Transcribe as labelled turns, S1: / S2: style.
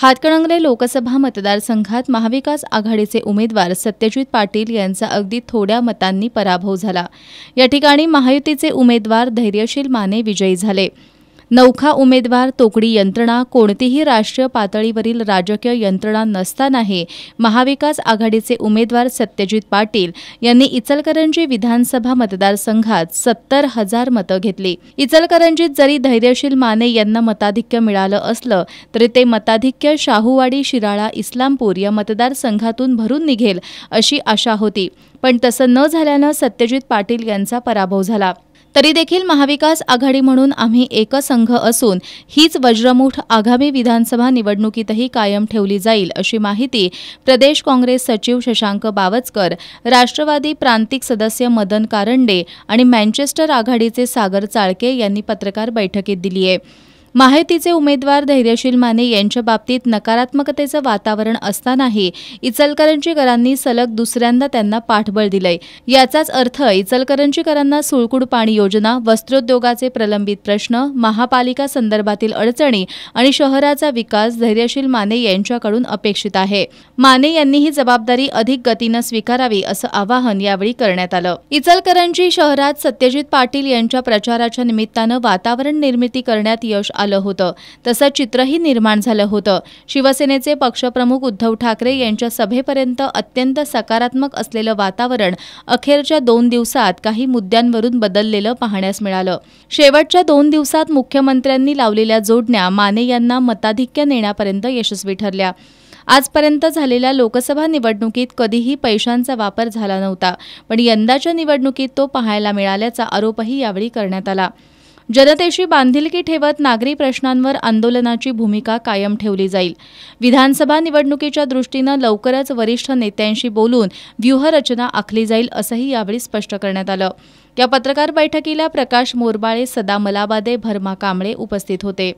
S1: हातकणंगले लोकसभा मतदारसंघात महाविकास आघाडीचे उमेदवार सत्यजित पाटील यांचा अगदी थोड्या मतांनी पराभव झाला। या ठिकाणी महायुतीचे उमेदवार धैर्यशील माने विजयी झाले। नौखा उमेदवार, तोकडी यंत्रणा, कोणतीही राष्ट्रीय पातळीवरील राजकीय यंत्रणा नसतानाही महाविकास आघाडीचे उमेदवार सत्यजित पाटील यांनी इचलकरंजी विधानसभा मतदारसंघात 70,000 मतं घेतली। इचलकरंजीत जरी धैर्यशील माने यांना मताधिक्य मिळालं असलं तरी ते मताधिक्य शाहूवाडी, शिराळा, इस्लामपूर या मतदारसंघातून भरून निघेल अशी आशा होती, पण तसं न झाल्यानं सत्यजित पाटील यांचा पराभव झाला। तरी देखील महाविकास आघाडी म्हणून आम्ही एकसंघ असून हीच वज्रमुठ आगामी विधानसभा निवडणुकीतही कायम ठेवली जाईल अशी माहिती प्रदेश काँग्रेस सचिव शशांक बावचकर, राष्ट्रवादी प्रांतिक सदस्य मदन कारंडे आणि मँचेस्टर आघाडीचे सागर चाळके यांनी पत्रकार बैठकीत दिली आहे। महायुतीचे उमेदवार धैर्यशील माने यांच्या बाबतीत नकारात्मकतेचं वातावरण असतानाही इचलकरंजीकरांनी सलग दुसऱ्यांदा त्यांना पाठबळ दिलंय। याचाच अर्थ इचलकरंजीकरांना सुळकुड पाणी योजना, वस्त्रोद्योगाचे प्रलंबित प्रश्न, महापालिका संदर्भातील अडचणी आणि शहराचा विकास धैर्यशील माने यांच्याकडून अपेक्षित आहे। माने यांनी ही जबाबदारी अधिक गतीनं स्वीकारावी असं आवाहन यावेळी करण्यात आलं। इचलकरंजी शहरात सत्यजित पाटील यांच्या प्रचाराच्या निमित्तानं वातावरण निर्मिती करण्यात यश आलं होतं, तसं चित्रही निर्माण झालं होतं। शिवसेनेचे पक्षप्रमुख उद्धव ठाकरे यांच्या सभेपर्यंत अत्यंत सकारात्मक असलेलं वातावरण अखेरच्या 2 दिवसात काही मुद्द्यांवरून बदललेलं पाहण्यास मिळालं। शेवटच्या 2 दिवसात मुख्यमंत्र्यांनी लावलेल्या जोडण्या माने यांना मताधिक्य नेण्यापर्यंत यशस्वी ठरल्या। आजपर्यंत झालेल्या लोकसभा निवडणुकीत कधीही पैशांचा वापर झाला नव्हता, पण यंदाच्या निवडणुकीत तो पाहायला मिळाल्याचा आरोपही यावेळी करण्यात आला। जनतेशी बांधिलकी ठेवत नागरी प्रश्नांवर आंदोलनाची भूमिका कायम ठेवली जाईल। विधानसभा निवडणुकीच्या दृष्टीनं लवकरच वरिष्ठ नेत्यांशी बोलून व्यूहरचना आखली जाईल असंही यावेळी स्पष्ट करण्यात आलं। या पत्रकार बैठकीला प्रकाश मोरबाळे, सदा मलाबादे, भरमा कांबळे उपस्थित होते।